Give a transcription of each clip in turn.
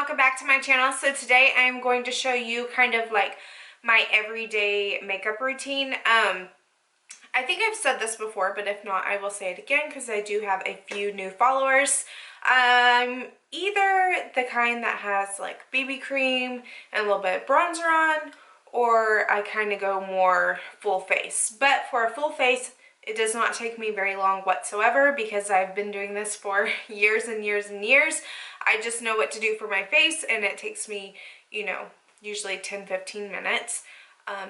welcome back to my channel. So today I'm going to show you kind of like my everyday makeup routine. I think I've said this before, but if not, I will say it again because I do have a few new followers. I'm either the kind that has like BB cream and a little bit of bronzer on, or I kind of go more full face. But for a full face, it does not take me very long whatsoever because I've been doing this for years and years and years. I just know what to do for my face, and it takes me, you know, usually 10-15 minutes.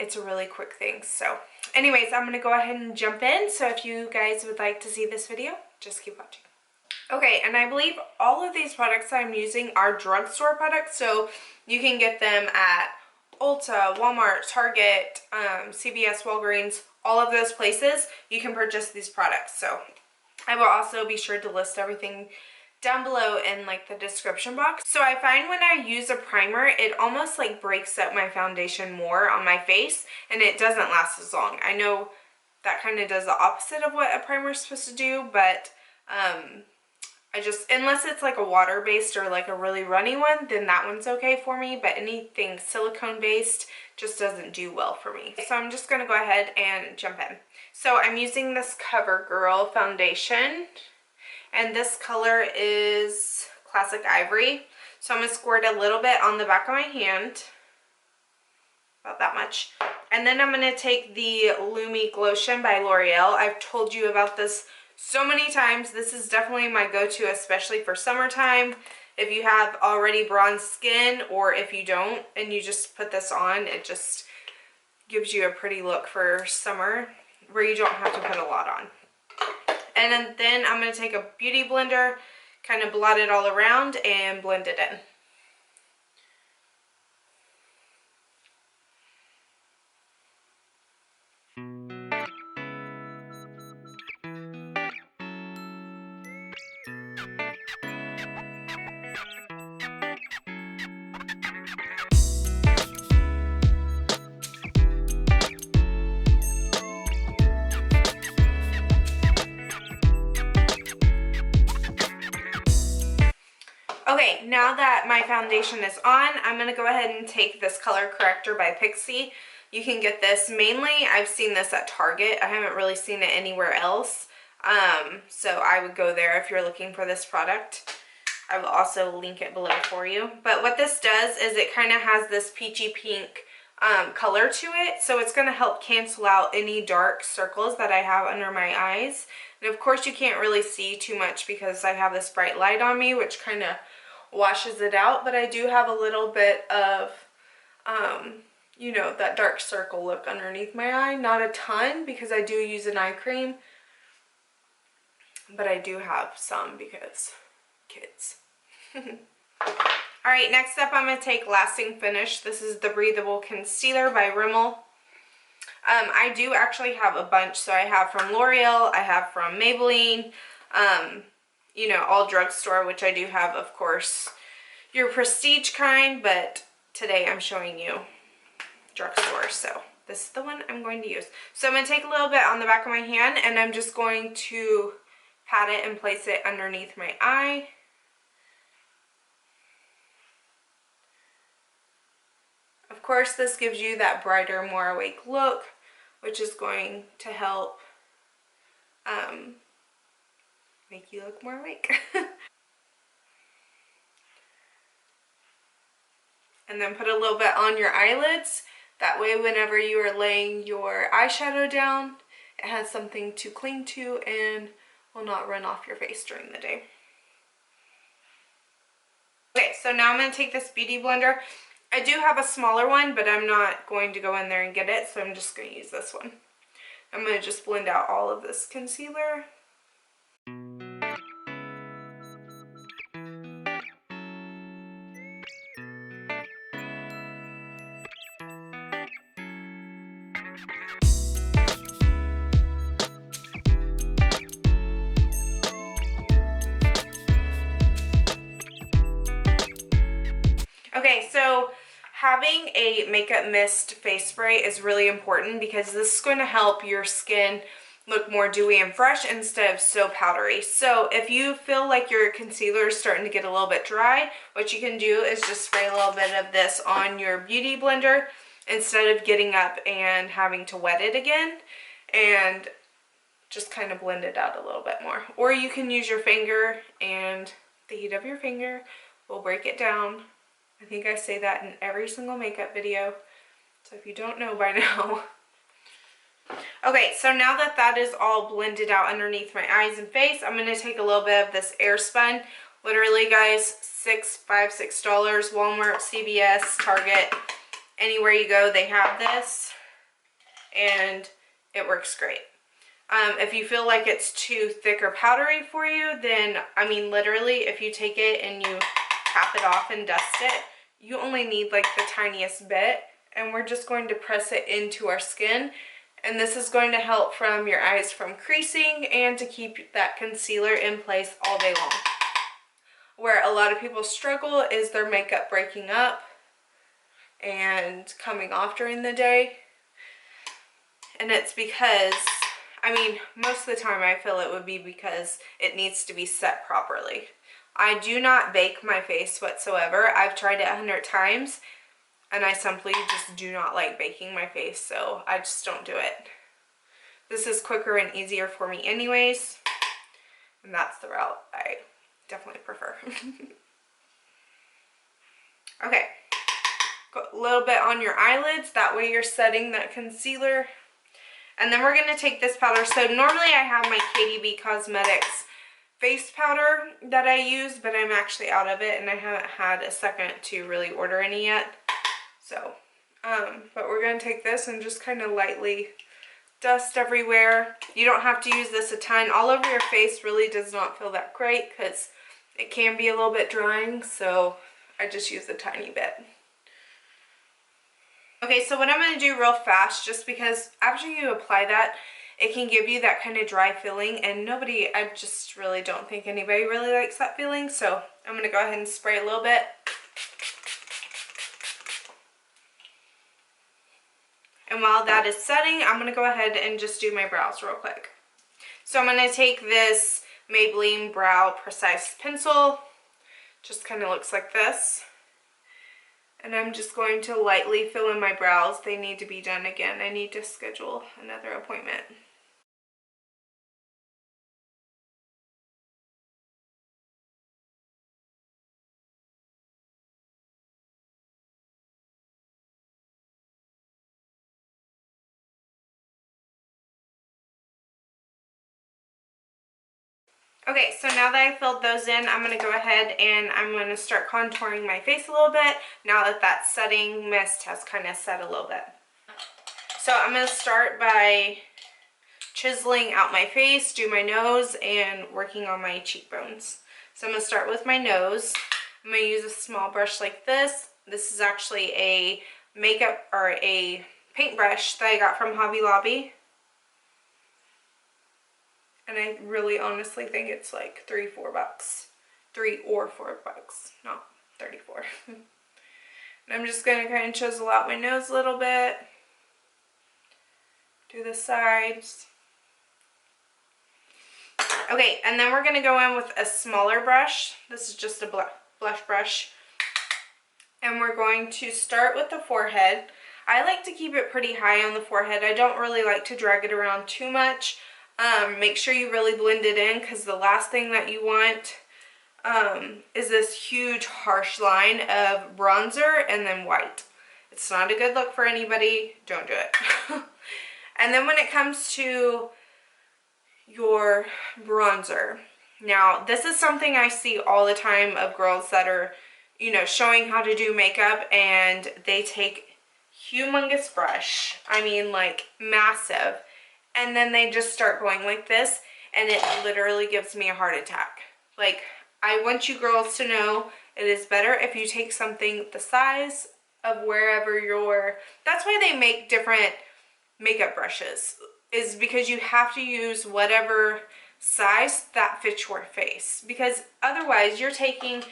It's a really quick thing. So anyways, I'm going to go ahead and jump in. So if you guys would like to see this video, just keep watching. Okay, and I believe all of these products I'm using are drugstore products, so you can get them at Ulta, Walmart, Target, CVS, Walgreens, all of those places. You can purchase these products. So I will also be sure to list everything down below in like the description box. So I find when I use a primer, it almost like breaks up my foundation more on my face, and it doesn't last as long. I know that kind of does the opposite of what a primer is supposed to do, but I just, unless it's like a water based or like a really runny one, then that one's okay for me, but anything silicone based just doesn't do well for me. So I'm just going to go ahead and jump in. So I'm using this Covergirl foundation, and this color is Classic Ivory. So I'm going to squirt a little bit on the back of my hand, about that much. And then I'm going to take the Lumi Glotion by L'Oreal. I've told you about this so many times. This is definitely my go-to, especially for summertime. If you have already bronze skin, or if you don't and you just put this on, it just gives you a pretty look for summer where you don't have to put a lot on. And then I'm going to take a beauty blender, kind of blot it all around and blend it in. Okay, now that my foundation is on, I'm going to go ahead and take this color Corrector by Pixi. You can get this mainly, I've seen this at Target. I haven't really seen it anywhere else. So I would go there if you're looking for this product. I will also link it below for you. But what this does is it kind of has this peachy pink color to it. So it's going to help cancel out any dark circles that I have under my eyes. And of course you can't really see too much because I have this bright light on me, which kind of washes it out, but I do have a little bit of you know, that dark circle look underneath my eye. Not a ton because I do use an eye cream, but I do have some because kids. Alright, next up I'm going to take Lasting Finish. This is the Breathable Concealer by Rimmel. I do actually have a bunch, so I have from L'Oreal, I have from Maybelline, you know, all drugstore, which I do have, of course, your prestige kind, but today I'm showing you drugstore, so this is the one I'm going to use. So I'm going to take a little bit on the back of my hand, and I'm just going to pat it and place it underneath my eye. Of course, this gives you that brighter, more awake look, which is going to help make you look more awake. And then put a little bit on your eyelids. That way whenever you are laying your eyeshadow down, it has something to cling to and will not run off your face during the day. Okay, so now I'm going to take this beauty blender. I do have a smaller one, but I'm not going to go in there and get it, so I'm just going to use this one. I'm going to just blend out all of this concealer. Okay, so having a makeup mist face spray is really important because this is going to help your skin look more dewy and fresh instead of so powdery. So if you feel like your concealer is starting to get a little bit dry, what you can do is just spray a little bit of this on your beauty blender instead of getting up and having to wet it again, and just kind of blend it out a little bit more. Or you can use your finger, and the heat of your finger will break it down. I think I say that in every single makeup video, so if you don't know by now. Okay, so now that that is all blended out underneath my eyes and face, I'm going to take a little bit of this Airspun. Literally, guys, $6, $6, Walmart, CVS, Target, anywhere you go, they have this, and it works great. If you feel like it's too thick or powdery for you, then, I mean, literally, if you take it and you tap it off and dust it, you only need like the tiniest bit, and we're just going to press it into our skin. And this is going to help from your eyes from creasing and to keep that concealer in place all day long. Where a lot of people struggle is their makeup breaking up and coming off during the day. And it's because, I mean, most of the time I feel it would be because it needs to be set properly. I do not bake my face whatsoever. I've tried it 100 times. And I simply just do not like baking my face, so I just don't do it. This is quicker and easier for me anyways, and that's the route I definitely prefer. Okay, got a little bit on your eyelids, that way you're setting that concealer. And then we're going to take this powder. So normally I have my KDB Cosmetics face powder that I use, but I'm actually out of it, and I haven't had a second to really order any yet. So, but we're going to take this and just kind of lightly dust everywhere. You don't have to use this a ton. All over your face really does not feel that great because it can be a little bit drying, so I just use a tiny bit. Okay, so what I'm going to do real fast, just because after you apply that, it can give you that kind of dry feeling, and I just really don't think anybody really likes that feeling, so I'm going to go ahead and spray a little bit. And while that is setting, I'm going to go ahead and just do my brows real quick. So I'm going to take this Maybelline Brow Precise Pencil. Just kind of looks like this. And I'm just going to lightly fill in my brows. They need to be done again. I need to schedule another appointment. Okay, so now that I filled those in, I'm going to go ahead and I'm going to start contouring my face a little bit now that that setting mist has kind of set a little bit. So I'm going to start by chiseling out my face, do my nose, and working on my cheekbones. So I'm going to start with my nose. I'm going to use a small brush like this. This is actually a makeup or a paintbrush that I got from Hobby Lobby. And I really honestly think it's like $3 or $4, not 34. And I'm just going to kind of chisel out my nose a little bit. Do the sides. Okay, and then we're going to go in with a smaller brush. This is just a blush brush. And we're going to start with the forehead. I like to keep it pretty high on the forehead. I don't really like to drag it around too much. Make sure you really blend it in, because the last thing that you want is this huge harsh line of bronzer and then white. It's not a good look for anybody. Don't do it. And then when it comes to your bronzer, now this is something I see all the time of girls that are, you know, showing how to do makeup, and they take humongous brush, I mean like massive, and then they just start going like this, and it literally gives me a heart attack. Like, I want you girls to know it is better if you take something the size of wherever you're, that's why they make different makeup brushes, is because you have to use whatever size that fits your face, because otherwise you're taking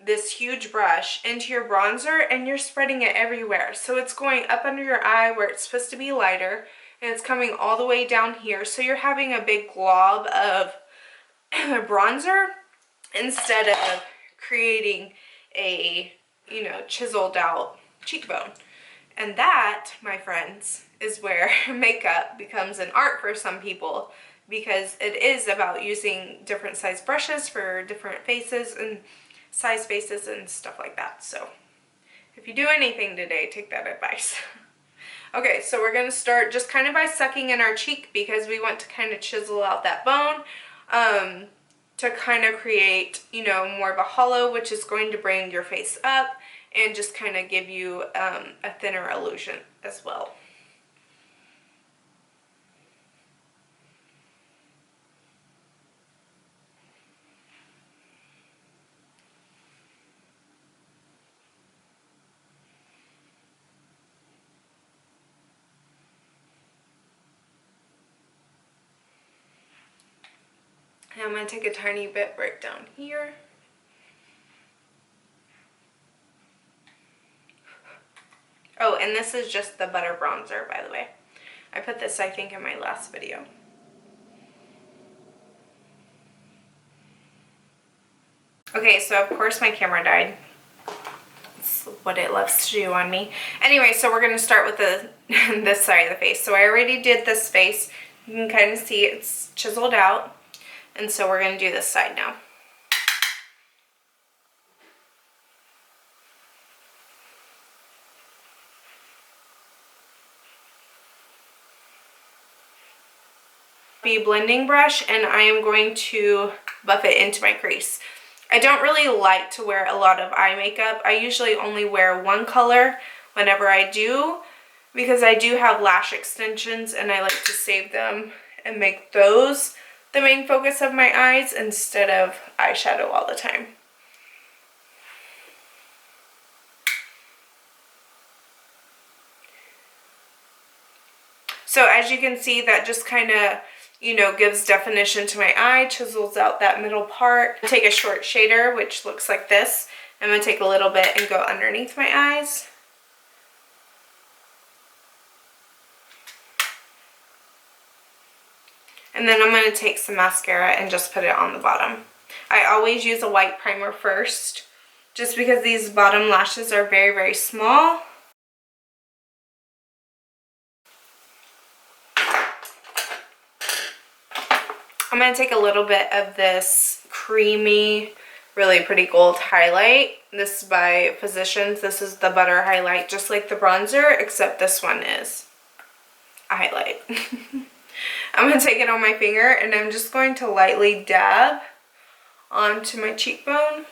this huge brush into your bronzer and you're spreading it everywhere. So it's going up under your eye where it's supposed to be lighter, and it's coming all the way down here. So you're having a big glob of bronzer instead of creating a, you know, chiseled out cheekbone. And that, my friends, is where makeup becomes an art for some people, because it is about using different size brushes for different faces and size faces and stuff like that. So if you do anything today, take that advice. Okay, so we're gonna start just kind of by sucking in our cheek, because we want to kind of chisel out that bone to kind of create, you know, more of a hollow, which is going to bring your face up and just kind of give you a thinner illusion as well. And I'm going to take a tiny bit right down here. Oh, and this is just the butter bronzer, by the way. I put this, I think, in my last video. Okay, so of course my camera died. It's what it loves to do on me. Anyway, so we're going to start with the this side of the face. So I already did this face. You can kind of see it's chiseled out. And so we're going to do this side now. Blending brush, and I am going to buff it into my crease. I don't really like to wear a lot of eye makeup. I usually only wear one color whenever I do, because I do have lash extensions and I like to save them and make those the main focus of my eyes instead of eyeshadow all the time. So as you can see, that just kind of, you know, gives definition to my eye, chisels out that middle part. Take a short shader, which looks like this. I'm going to take a little bit and go underneath my eyes. And then I'm going to take some mascara and just put it on the bottom. I always use a white primer first, just because these bottom lashes are very, very small. I'm going to take a little bit of this creamy, really pretty gold highlight. This is by Physicians. This is the butter highlight, just like the bronzer, except this one is a highlight. I'm going to take it on my finger and I'm just going to lightly dab onto my cheekbone.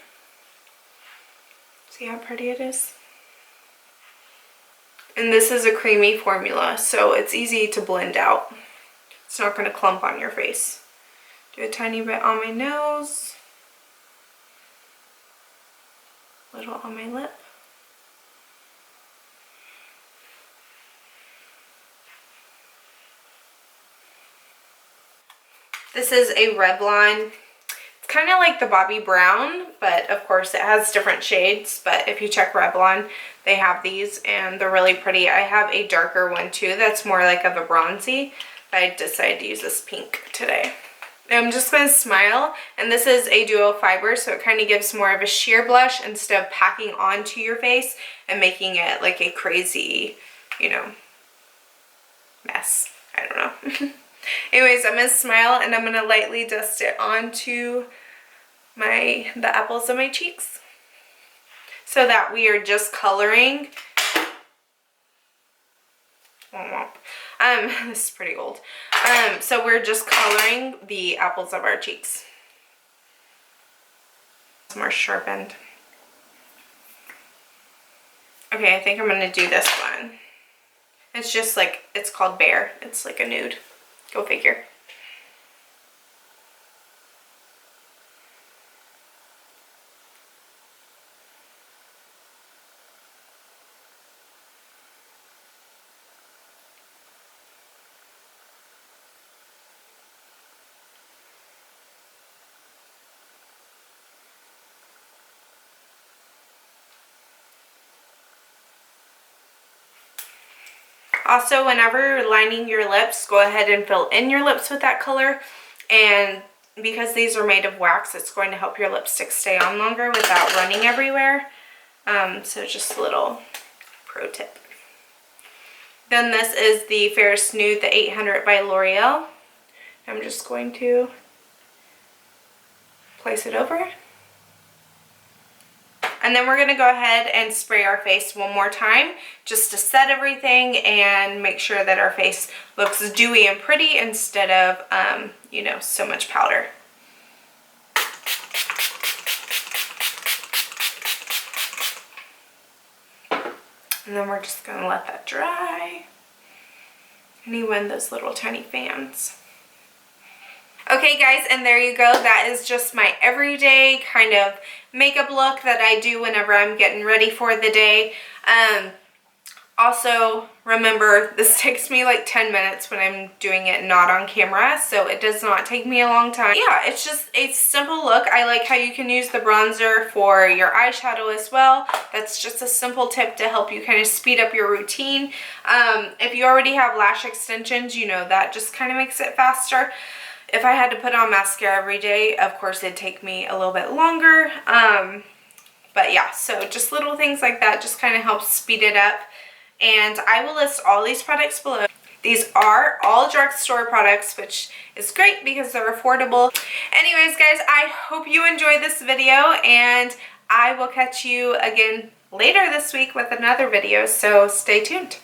See how pretty it is? And this is a creamy formula, so it's easy to blend out. It's not going to clump on your face. Do a tiny bit on my nose, a little on my lip. This is a Revlon. It's kind of like the Bobbi Brown, but of course it has different shades. But if you check Revlon, they have these and they're really pretty. I have a darker one too that's more like of a bronzy, but I decided to use this pink today. I'm just going to smile, and this is a duo fiber, so it kind of gives more of a sheer blush instead of packing onto your face and making it like a crazy, you know, mess. I don't know. Anyways, I'm going to smile and I'm going to lightly dust it onto the apples of my cheeks, so that we are just coloring. This is pretty old. So we're just coloring the apples of our cheeks. It's more sharpened. Okay, I think I'm going to do this one. It's just like, it's called Bare. It's like a nude. Go figure. Also, whenever you're lining your lips, go ahead and fill in your lips with that color. And because these are made of wax, it's going to help your lipstick stay on longer without running everywhere. So just a little pro tip. Then this is the Fairest Nude, the 800 by L'Oreal. I'm just going to place it over. And then we're going to go ahead and spray our face one more time just to set everything and make sure that our face looks dewy and pretty instead of, you know, so much powder. And then we're just going to let that dry. And you win those little tiny fans. Okay guys, and there you go. That is just my everyday kind of makeup look that I do whenever I'm getting ready for the day. Also, remember, this takes me like 10 minutes when I'm doing it not on camera, so it does not take me a long time. Yeah, it's just a simple look. I like how you can use the bronzer for your eyeshadow as well. That's just a simple tip to help you kind of speed up your routine. If you already have lash extensions, you know that just kind of makes it faster. If I had to put on mascara every day, of course it'd take me a little bit longer. But yeah, so just little things like that just kind of helps speed it up. And I will list all these products below. These are all drugstore products, which is great because they're affordable. Anyways, guys, I hope you enjoyed this video, and I will catch you again later this week with another video, so stay tuned.